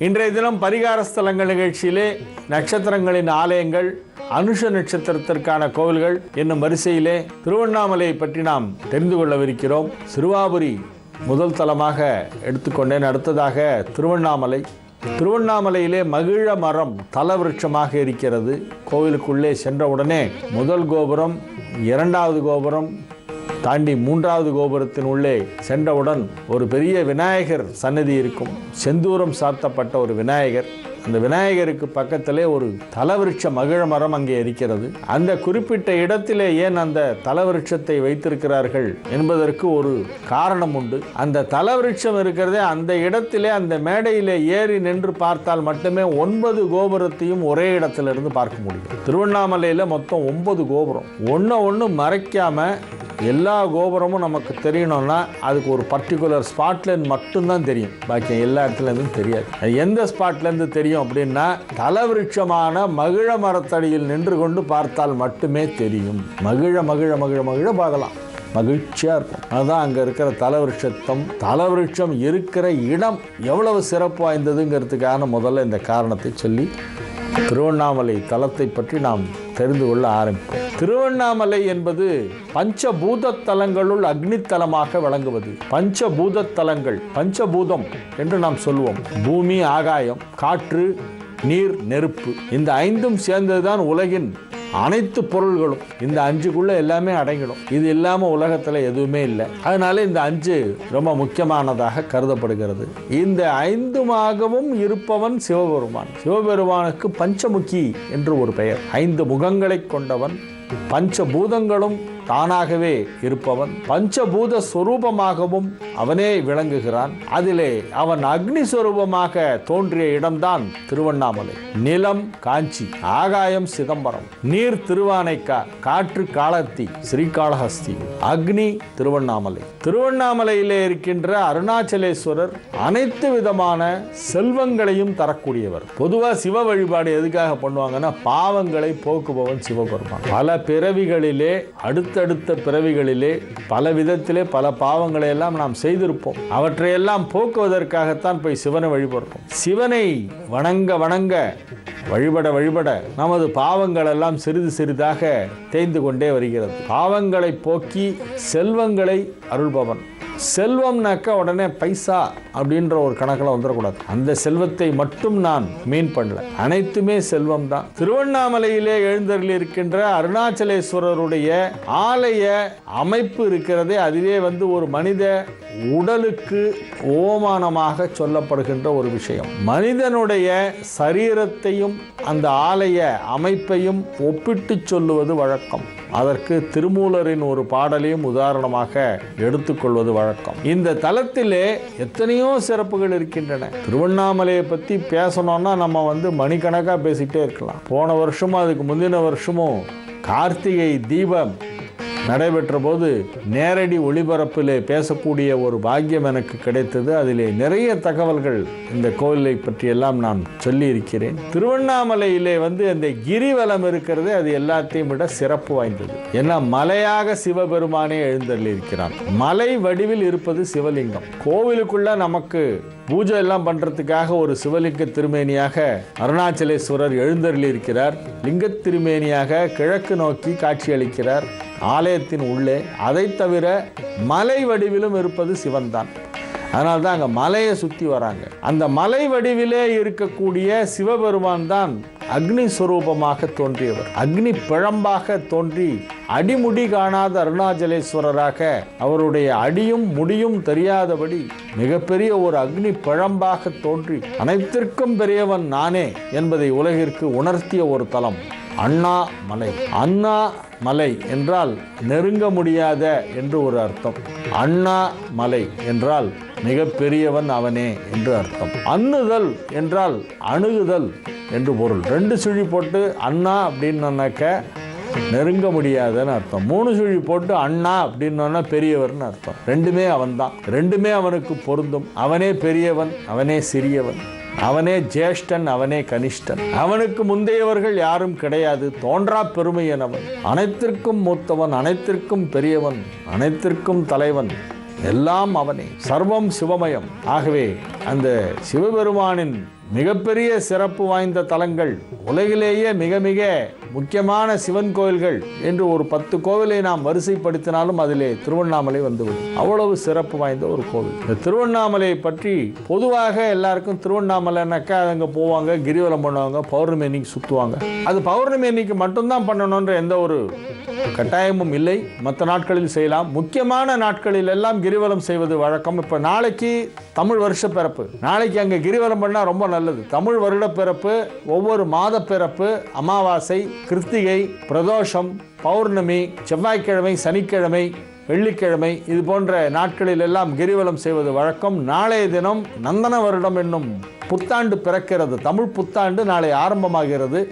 இன்றைய தினம் பரிகார ஸ்தலங்கள் நிகழ்ச்சியிலே நட்சத்திரங்களின் ஆலயங்கள், அனுஷ நட்சத்திரத்திற்கான கோவில்கள் என்னும் வரிசையிலே திருவண்ணாமலையை பற்றி நாம் தெரிந்து கொள்ளவிருக்கிறோம். சிறுவாபுரி முதல் தலமாக எடுத்துக்கொண்டேன். அடுத்ததாக திருவண்ணாமலை. திருவண்ணாமலையிலே மகிழ மரம் தலவிருட்சமாக இருக்கிறது. கோவிலுக்குள்ளே சென்றவுடனே முதல் கோபுரம், இரண்டாவது கோபுரம் தாண்டி மூன்றாவது கோபுரத்தின் உள்ளே சென்றவுடன் ஒரு பெரிய விநாயகர் சன்னதி இருக்கும். செந்தூரம் சாத்தப்பட்ட ஒரு விநாயகர். அந்த விநாயகருக்கு பக்கத்திலே ஒரு தலவிருட்ச மகிழ மரம் அங்கே இருக்கிறது. அந்த குறிப்பிட்ட இடத்திலே ஏன் அந்த தலவிருட்சத்தை வைத்திருக்கிறார்கள் என்பதற்கு ஒரு காரணம் உண்டு. அந்த தலவிருட்சம் இருக்கிறதே அந்த இடத்திலே, அந்த மேடையிலே ஏறி நின்று பார்த்தால் மட்டுமே 9 கோபுரத்தையும் ஒரே இடத்திலிருந்து பார்க்க முடியும். திருவண்ணாமலையில் மொத்தம் 9 கோபுரம். ஒன்று மறைக்காம எல்லா கோபுரமும் நமக்கு தெரியணும்னா அதுக்கு ஒரு பர்டிகுலர் ஸ்பாட்லேருந்து மட்டும்தான் தெரியும். பாக்கி எல்லா இடத்துலேருந்தும் தெரியாது. அது எந்த ஸ்பாட்லேருந்து தெரியும் அப்படின்னா, தலவிருட்சமான மகிழ மரத்தடியில் நின்று கொண்டு பார்த்தால் மட்டுமே தெரியும். மகிழ மகிழ மகிழ மகிழ பார்க்கலாம், மகிழ்ச்சியாக இருக்கும். அதுதான் அங்கே இருக்கிற தலவிருட்சம் இருக்கிற இடம் எவ்வளவு சிறப்பு வாய்ந்ததுங்கிறதுக்கான முதல்ல இந்த காரணத்தை சொல்லி திருவண்ணாமலை தலத்தை பற்றி நாம் தெரிந்து கொள்ள ஆரம்பிப்போம். திருவண்ணாமலை என்பது பஞ்சபூத தலங்களுள் அக்னி தலமாக விளங்குவது. பஞ்சபூத தலங்கள், பஞ்சபூதம் என்று நாம் சொல்லுவோம். பூமி, ஆகாயம், காற்று, நீர், நெருப்பு, இந்த 5ம் சேர்ந்ததுதான் உலகின் அனைத்து பொருள்களும். இந்த 5க்குள்ள எல்லாமே அடங்கிடும். இது இல்லாமல் உலகத்தில் எதுவுமே இல்லை. அதனால இந்த 5 ரொம்ப முக்கியமானதாக கருதப்படுகிறது. இந்த 5மாகவும் இருப்பவன் சிவபெருமான். சிவபெருமானுக்கு பஞ்சமுகி என்று ஒரு பெயர். 5 முகங்களை கொண்டவன், பஞ்சபூதங்களும் தானாகவே இருப்பவன், பஞ்சபூத ஸ்வரூபமாகவும் அவனே விளங்குகிறான். அதிலே அவன் அக்னி ஸ்வரூபமாக தோன்றிய இடம்தான் திருவண்ணாமலை. நிலம் காஞ்சி, ஆகாயம் சிதம்பரம், நீர் திருவானைக்கார், காற்று காளத்தி ஸ்ரீகாளஹஸ்தி, அக்னி திருவண்ணாமலை. திருவண்ணாமலையிலே இருக்கின்ற அருணாச்சலேஸ்வரர் அனைத்து விதமான செல்வங்களையும் தரக்கூடியவர். பொதுவாக சிவ வழிபாடு எதுக்காக பண்ணுவாங்கன்னா, பாவங்களை போக்குபவன் சிவபெருமான். பல பிறவிகளிலே, அடுத்தடுத்த பிறவிகளிலே பல விதத்திலே பல பாவங்களை எல்லாம் நாம் செய்திருப்போம். அவற்றையெல்லாம் போக்குவதற்காகத்தான் போய் சிவனை வழிபடுறோம். சிவனை வணங்க வழிபட நமது பாவங்கள் எல்லாம் சிறிது சிறிதாக தேய்ந்து கொண்டே வருகிறது. பாவங்களை போக்கி செல்வங்களை அருள்பவன். செல்வம்னாக்க உடனே பைசா அப்படின்ற ஒரு கணக்கில் வந்துடக்கூடாது. அந்த செல்வத்தை மட்டும் நான் மீன் பண்ணல, அனைத்துமே செல்வம் தான். திருவண்ணாமலையிலே எழுந்தருளி இருக்கின்ற அருணாச்சலேஸ்வரருடைய ஆலய அமைப்பு இருக்கிறதே, அதிலே ஒரு மனித உடலுக்கு ஓமானமாக சொல்லப்படுகின்ற ஒரு விஷயம். மனிதனுடைய சரீரத்தையும் அந்த ஆலய அமைப்பையும் ஒப்பிட்டு சொல்லுவது வழக்கம். அதற்கு திருமூலரின் ஒரு பாடலையும் உதாரணமாக எடுத்துக்கொள்வது வழக்கம். இந்த தலத்திலே எத்தனையோ சிறப்புகள் இருக்கின்றன. திருவண்ணாமலையை பற்றி பேசணும்னா நம்ம மணிக்கணக்காக பேசிக்கிட்டே இருக்கலாம். போன வருஷமும் அதுக்கு முந்தின வருஷமும் கார்த்திகை தீபம் நடைபெற்ற போது நேரடி ஒளிபரப்பிலே பேசக்கூடிய ஒரு பாக்கியம் எனக்கு கிடைத்தது. அதிலே நிறைய தகவல்கள் இந்த கோவிலை பற்றியெல்லாம் நான் சொல்லி இருக்கிறேன். திருவண்ணாமலையிலே அந்த கிரிவலம் இருக்கிறது, அது எல்லாத்தையும் விட சிறப்பு வாய்ந்தது. ஏன்னா மலையாக சிவபெருமானே எழுந்தருளி இருக்கிறான். மலை வடிவில் இருப்பது சிவலிங்கம். கோவிலுக்குள்ள நமக்கு பூஜை எல்லாம் பண்றதுக்காக ஒரு சிவலிங்க திருமேனியாக அருணாச்சலேஸ்வரர் எழுந்தருளி இருக்கிறார். லிங்க திருமேனியாக கிழக்கு நோக்கி காட்சி அளிக்கிறார் ஆலயத்தின் உள்ளே. அதை தவிர மலை வடிவிலும் இருப்பது சிவன்தான். அதனால தான் அங்கே மலையை சுற்றி வராங்க. அந்த மலை வடிவிலே இருக்கக்கூடிய சிவபெருமான் தான் அக்னி ஸ்வரூபமாக தோன்றியவர். அக்னி பிழம்பாக தோன்றி அடிமுடி காணாத அருணாச்சலேஸ்வரராக, அவருடைய அடியும் முடியும் தெரியாதபடி மிகப்பெரிய ஒரு அக்னி பிழம்பாக தோன்றி அனைத்திற்கும் பெரியவன் நானே என்பதை உலகிற்கு உணர்த்திய ஒரு தலம் அண்ணாமலை. அண்ணாமலை என்றால் நெருங்க முடியாத என்று ஒரு அர்த்தம். அண்ணாமலை என்றால் மிகப்பெரியவன் அவனே என்று அர்த்தம். அண்ணுதல் என்றால் அணுகுதல் என்று பொருள். 2 சுழி போட்டு அண்ணா அப்படின்னாக்க நெருங்க முடியாதுன்னு அர்த்தம். 3 சுழி போட்டு அண்ணா அப்படின்னா பெரியவர்னு அர்த்தம். 2மே அவன்தான். 2மே அவனுக்கு பொருந்தும். அவனே பெரியவன், அவனே சிறியவன், அவனே ஜேஷ்டன், அவனே கனிஷ்டன். அவனுக்கு முந்தையவர்கள் யாரும் கிடையாது. தோன்றா பெருமையனவன், அனைத்திற்கும் மூத்தவன், அனைத்திற்கும் பெரியவன், அனைத்திற்கும் தலைவன், எல்லாம் அவனே. சர்வம் சிவமயம். ஆகவே அந்த சிவபெருமானின் மிகப்பெரிய சிறப்பு வாய்ந்த தலங்கள், உலகிலேயே மிக மிக முக்கியமான சிவன் கோயில்கள் என்று ஒரு 10 கோவிலை நாம் வரிசைப்படுத்தினாலும் அதிலே திருவண்ணாமலை வந்துவிடும். அவ்வளவு சிறப்பு வாய்ந்த ஒரு கோவில். இந்த திருவண்ணாமலையை பற்றி பொதுவாக எல்லாருக்கும் திருவண்ணாமலைனாக்கா அங்கே போவாங்க, கிரிவலம் பண்ணுவாங்க, பௌர்ணமி அன்னைக்கு சுற்றுவாங்க. அது பௌர்ணமி அன்னைக்கு மட்டும்தான் பண்ணணுன்ற எந்த ஒரு கட்டாயமும் இல்லை. மற்ற நாட்களில் செய்யலாம். முக்கியமான நாட்களில் எல்லாம் கிரிவலம் செய்வது வழக்கம். இப்போ நாளைக்கு தமிழ் வருஷ பிறப்பு, நாளைக்கு அங்கே கிரிவலம் பண்ணால் ரொம்ப நல்லது. தமிழ் வருட பிறப்பு, ஒவ்வொரு மாத பிறப்பு, அமாவாசை, கிருத்திகை, பிரதோஷம், பௌர்ணமி, செவ்வாய்க்கிழமை, சனிக்கிழமை, வெள்ளிக்கிழமை, இது போன்ற நாட்களில் எல்லாம் கிரிவலம் செய்வது வழக்கம். நாளைய தினம் நந்தன வருடம் என்னும் புத்தாண்டு பிறக்கிறது. தமிழ் புத்தாண்டு நாளை ஆரம்பமாகிறது.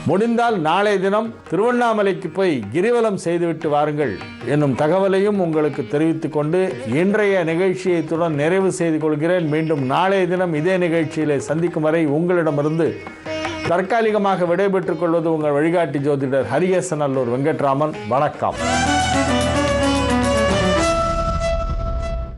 முடிந்தால் நாளைய தினம் திருவண்ணாமலைக்கு போய் கிரிவலம் செய்துவிட்டு வாருங்கள் என்னும் தகவலையும் உங்களுக்கு தெரிவித்துக் கொண்டு இன்றைய நிகழ்ச்சியை இத்துடன் நிறைவு செய்து கொள்கிறேன். மீண்டும் நாளைய தினம் இதே நிகழ்ச்சியிலே சந்திக்கும் வரை உங்களிடமிருந்து தற்காலிகமாக விடைபெற்றுக் கொள்வது உங்கள் வழிகாட்டி ஜோதிடர் ஹரிஹரன் அல்லூர் வெங்கட்ராமன். வணக்கம்.